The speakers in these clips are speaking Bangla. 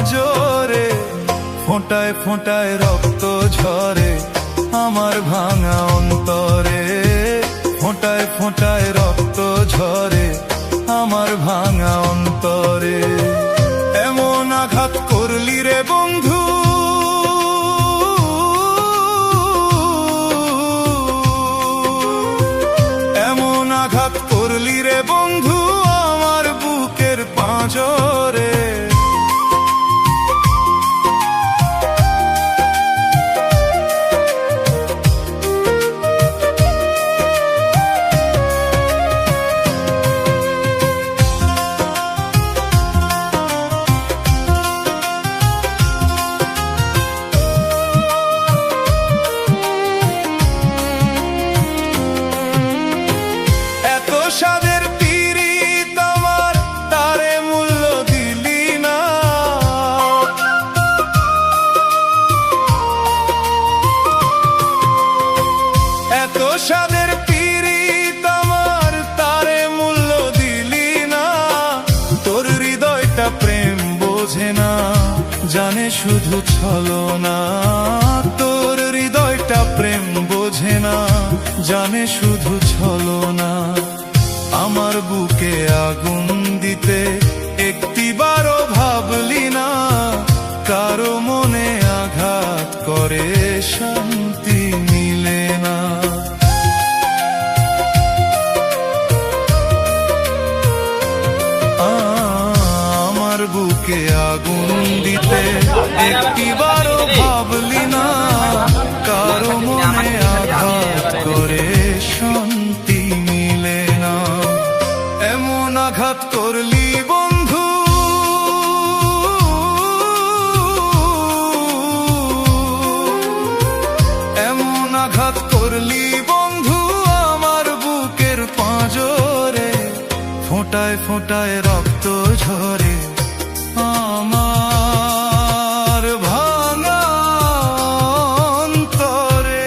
পাঁজরে, ফোঁটায় ফোঁটায় রক্ত ঝরে আমার ভাঙা অন্তরে, ফোঁটায় ফোঁটায় রক্ত ঝরে আমার ভাঙা অন্তরে। এমন আঘাত করলি রে বন্ধু, এমন আঘাত করলি রে বন্ধু আমার বুকের পাঁজরে। সাদের পীড়িত আমার তারে মূল্য দিলি না, এত সাদের পীড়িত আমার তারে মূল্য দিলি না। তোর হৃদয়টা প্রেম বোঝে না, জানে শুধু ছলনা। তোর হৃদয়টা প্রেম বোঝে না, জানে শুধু ছলনা। আমার বুকে আগুন দিতে একটিবারও ভাবলি না, কারো মনে আঘাত করে শান্তি মিলে না। আমার বুকে আগুন দিতে একটিবারও ভাবলি না, কারো মনে আঘাত করে শান্তি মিলে না। এমন আঘাত করলি বন্ধু, এমন আঘাত করলি বন্ধু আমার বুকের পাঁজরে, ফোঁটায় ফোঁটায় রক্ত ঝরে আমার ভাঙা অন্তরে।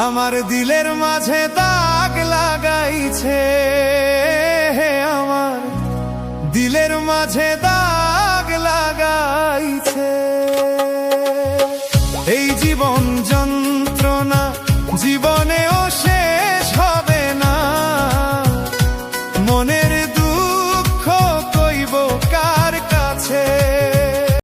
আমার দিলের মাঝে দাগ লাগাইছে, আমার দিলের মাঝে দাগ